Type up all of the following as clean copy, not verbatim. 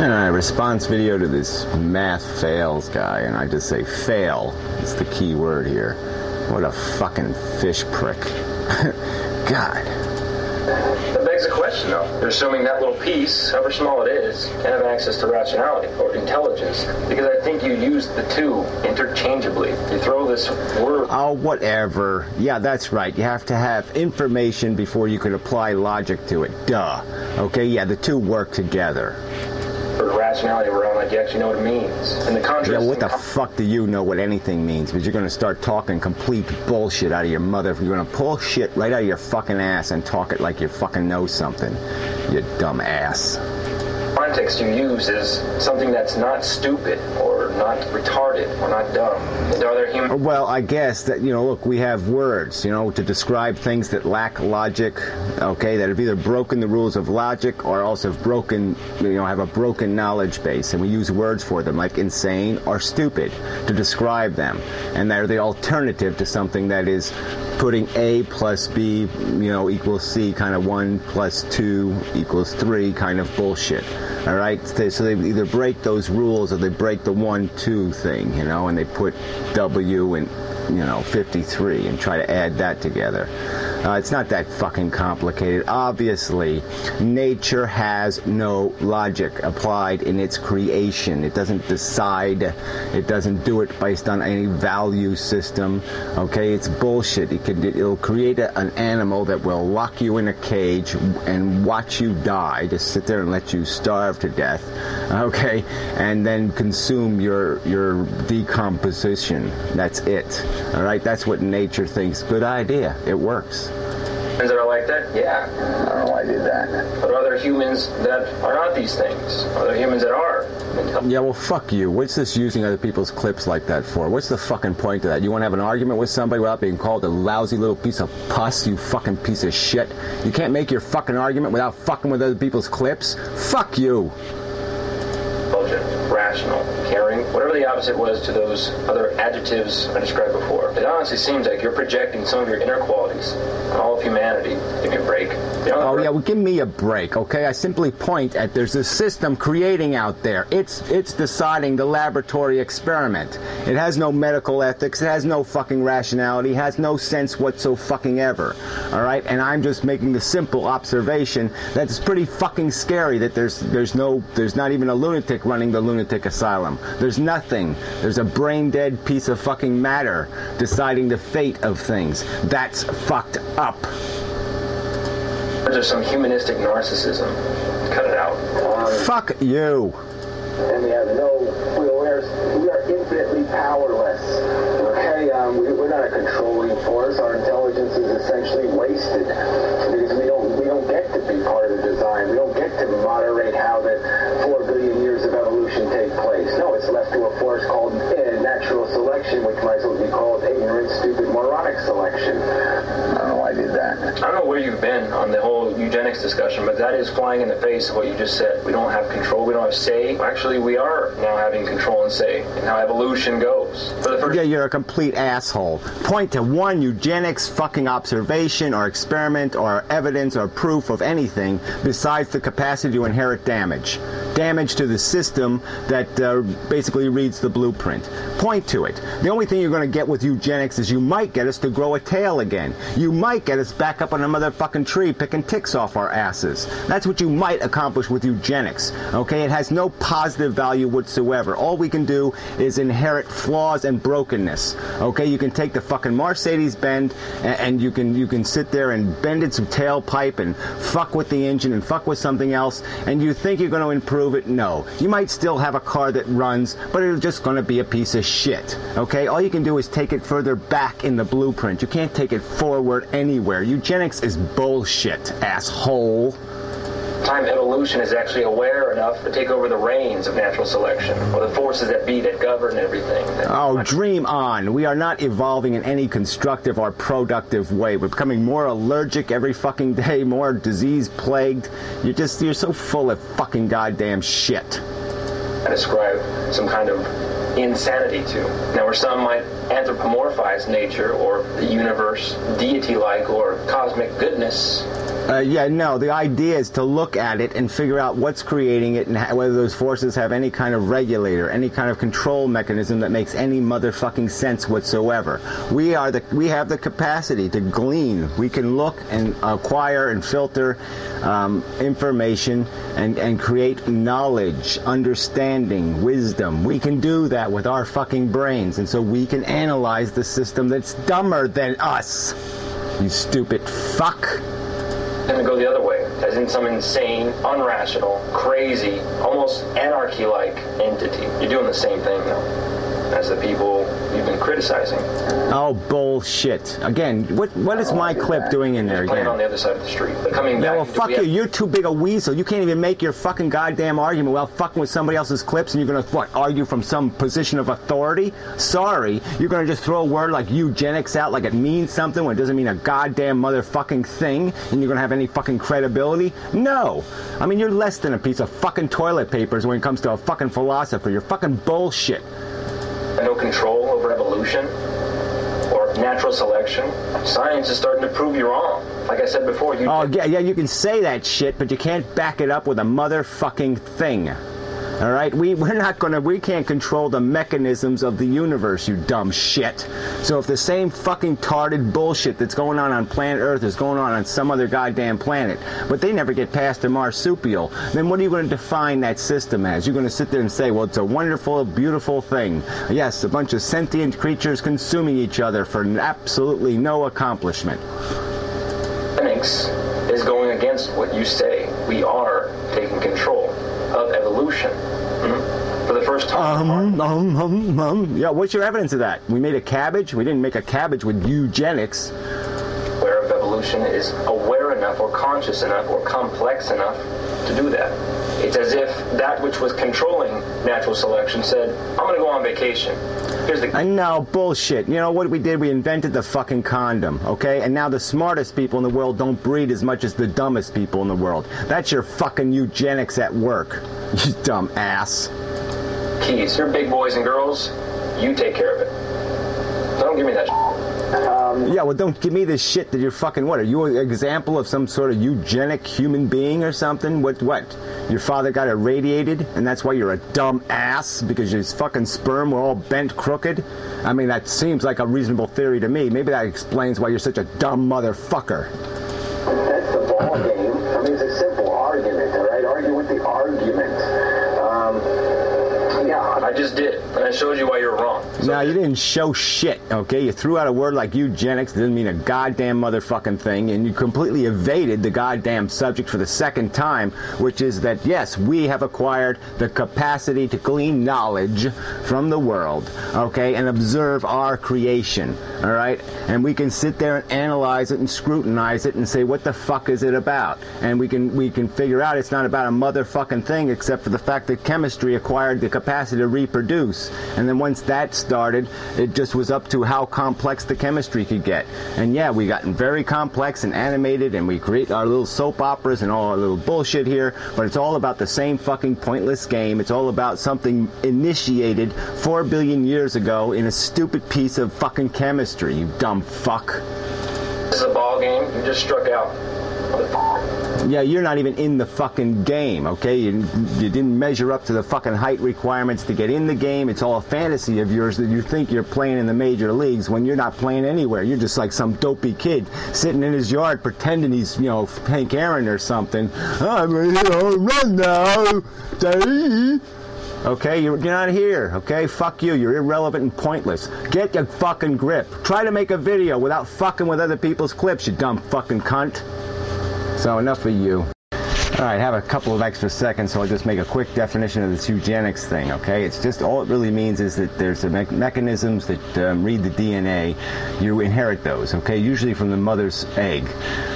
And I response video to this math fails guy, and I just say fail. It's the key word here. What a fucking fish prick. God. That begs the question, though. They're assuming that little piece, however small it is, can have access to rationality or intelligence, because I think you use the two interchangeably. You throw this word... Oh, whatever. Yeah, that's right. You have to have information before you can apply logic to it. Duh. Okay, yeah, the two work together. Rationality around, like, you actually know what it means. And the contrast... Yeah, what the fuck do you know what anything means? Because you're going to start talking complete bullshit out of your mother. You're going to pull shit right out of your fucking ass and talk it like you fucking know something. You dumb ass. Context you use is something that's not stupid or not retarded or not dumb. And are there human... Well, I guess that, look, we have words, to describe things that lack logic, okay, that have either broken the rules of logic or also have broken, have a broken knowledge base, and we use words for them, like insane or stupid, to describe them. And they're the alternative to something that is putting A plus B, equals C, kind of 1 plus 2 equals 3 kind of bullshit. All right, so they either break those rules or they break the 1-2 thing, and they put W and 53 and try to add that together. It's not that fucking complicated. Obviously, nature has no logic applied in its creation. It doesn't decide. It doesn't do it based on any value system. Okay, it's bullshit. It'll create an animal that will lock you in a cage and watch you die. Just sit there and let you starve to death. Okay, and then consume your decomposition. That's it. All right, that's what nature thinks. Good idea. It works. Humans that are like that? Yeah. I don't know why I did that. But are there humans that are not these things? Are there humans that are? Yeah, well, fuck you. What's this using other people's clips like that for? What's the fucking point of that? You want to have an argument with somebody without being called a lousy little piece of pus, you fucking piece of shit? You can't make your fucking argument without fucking with other people's clips? Fuck you. Rational, caring, whatever the opposite was to those other adjectives I described before. It honestly seems like you're projecting some of your inner qualities on all of humanity. Give me a break. Oh, yeah, well, give me a break, okay? I simply point at there's a system creating out there. It's deciding the laboratory experiment. It has no medical ethics. It has no fucking rationality. It has no sense whatsoever. All right? And I'm just making the simple observation that it's pretty fucking scary that there's not even a lunatic running the lunatic asylum. There's nothing. There's a brain-dead piece of fucking matter deciding the fate of things. That's fucked up. There's some humanistic narcissism. Cut it out. Fuck you. And we have no will. We are infinitely powerless. Okay, we're not a controlling force. Our intelligence is essentially wasted because we don't get to be part of the design. We don't get to moderate how the 4 billion years of evolution take place. No, it's left to a force called natural selection, which might as well be called ignorant, stupid, moronic selection. I don't know why I did that. I don't know where you've been on the whole eugenics discussion, but that is flying in the face of what you just said. We don't have control. We don't have say. Actually, we are now having control and say in how evolution goes. Yeah, you're a complete asshole. Point to one eugenics fucking observation or experiment or evidence or proof of anything besides the capacity to inherit damage. Damage to the system that basically reads the blueprint. Point to it. The only thing you're going to get with eugenics is you might get us to grow a tail again. You might get us back up on a motherfucking tree picking ticks off our asses. That's what you might accomplish with eugenics. Okay? It has no positive value whatsoever. All we can do is inherit flaws and brokenness. Okay? You can take the fucking Mercedes-Benz and you can sit there and bend its tailpipe and fuck with the engine and fuck with something else, and you think you're going to improve it? No. You might still have a car that runs, but it's just going to be a piece of shit. Okay? All you can do is take it further back in the blueprint. You can't take it forward anywhere. Eugenics is bullshit, asshole. Time evolution is actually aware enough to take over the reins of natural selection, or the forces that be that govern everything. Oh, dream on. We are not evolving in any constructive or productive way. We're becoming more allergic every fucking day, more disease-plagued. You're so full of fucking goddamn shit. I describe some kind of insanity to. Now, where some might anthropomorphize nature or the universe, deity-like or cosmic goodness, Yeah, no, the idea is to look at it and figure out what's creating it and whether those forces have any kind of regulator, any kind of control mechanism that makes any motherfucking sense whatsoever. We have the capacity to glean. We can look and acquire and filter information and create knowledge, understanding, wisdom. We can do that with our fucking brains, and so we can analyze the system that's dumber than us. You stupid fuck. Going to go the other way, as in some insane, unrational, crazy, almost anarchy-like entity. You're doing the same thing, though, as the people you've been criticizing. Oh, bullshit. Again, what is my clip doing in there again? On the other side of the street. But coming back... Yeah, well, fuck you. You're too big a weasel. You can't even make your fucking goddamn argument without fucking with somebody else's clips, and you're going to, what, argue from some position of authority? Sorry. You're going to just throw a word like eugenics out like it means something when it doesn't mean a goddamn motherfucking thing, and you're going to have any fucking credibility? No. I mean, you're less than a piece of fucking toilet papers when it comes to a fucking philosopher. You're fucking bullshit. No control over evolution or natural selection. Science is starting to prove you wrong. Like I said before, you... Oh, yeah, you can say that shit, but you can't back it up with a motherfucking thing. All right? We can't control the mechanisms of the universe, you dumb shit. So if the same fucking tarded bullshit that's going on planet Earth is going on some other goddamn planet, but they never get past the marsupial, then what are you going to define that system as? You're going to sit there and say, well, it's a wonderful, beautiful thing. Yes, a bunch of sentient creatures consuming each other for absolutely no accomplishment. Eugenics is going against what you say. We are taking control of evolution. For the first time. Yeah, what's your evidence of that? We made a cabbage? We didn't make a cabbage with eugenics. Aware of evolution is aware enough or conscious enough or complex enough to do that. It's as if that which was controlling natural selection said, I'm going to go on vacation. No, bullshit. You know what we did? We invented the fucking condom, okay? And now the smartest people in the world don't breed as much as the dumbest people in the world. That's your fucking eugenics at work, you dumb ass. Keys, you're big boys and girls, you take care of it. So don't give me that Yeah, well, don't give me this shit that you're fucking, what, are you an example of some sort of eugenic human being or something? What? Your father got irradiated, and that's why you're a dumb ass, because your fucking sperm were all bent crooked? I mean, that seems like a reasonable theory to me. Maybe that explains why you're such a dumb motherfucker. That's the ball game. I mean, it's a simple argument, all right? Argue with the argument. I just did, and I showed you why you're wrong. So no, you didn't show shit, okay? You threw out a word like eugenics that doesn't mean a goddamn motherfucking thing, and you completely evaded the goddamn subject for the second time, which is that, yes, we have acquired the capacity to glean knowledge from the world, okay, and observe our creation, all right? And we can sit there and analyze it and scrutinize it and say, what the fuck is it about? And we can figure out it's not about a motherfucking thing except for the fact that chemistry acquired the capacity to reproduce. And then once that started, it just was up to how complex the chemistry could get. And yeah, we gotten very complex and animated, and we create our little soap operas and all our little bullshit here, but it's all about the same fucking pointless game. It's all about something initiated 4 billion years ago in a stupid piece of fucking chemistry, you dumb fuck. This is a ball game. You just struck out. Yeah, you're not even in the fucking game, okay? You didn't measure up to the fucking height requirements to get in the game. It's all a fantasy of yours that you think you're playing in the major leagues when you're not playing anywhere. You're just like some dopey kid sitting in his yard pretending he's, Hank Aaron or something. I'm ready to run now, Daddy. Okay, you're not here, okay? Fuck you. You're irrelevant and pointless. Get your fucking grip. Try to make a video without fucking with other people's clips, you dumb fucking cunt. So enough of you. All right, have a couple of extra seconds, so I'll just make a quick definition of this eugenics thing, okay? It's just, all it really means is that there's mechanisms that read the DNA. You inherit those, okay? Usually from the mother's egg,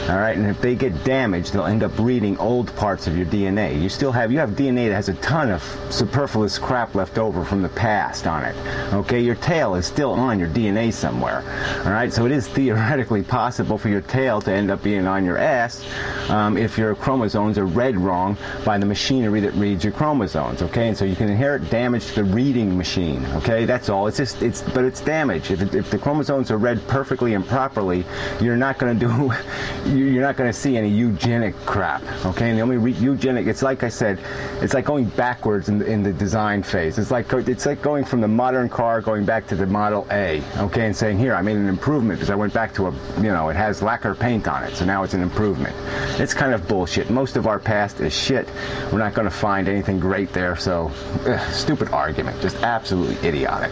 all right? And if they get damaged, they'll end up reading old parts of your DNA. You have DNA that has a ton of superfluous crap left over from the past on it, okay? Your tail is still on your DNA somewhere, all right? So it is theoretically possible for your tail to end up being on your ass if your chromosomes are read wrong by the machinery that reads your chromosomes, okay? And so you can inherit damage to the reading machine, okay? That's all. But it's damage. If the chromosomes are read perfectly and properly, you're not going to see any eugenic crap, okay? And the only eugenic, it's like I said, it's like going backwards in the design phase. It's like going from the modern car going back to the Model A, okay, and saying, here, I made an improvement because I went back to it has lacquer paint on it, so now it's an improvement. It's kind of bullshit. Most of our past is shit. We're not going to find anything great there, so stupid argument, just absolutely idiotic.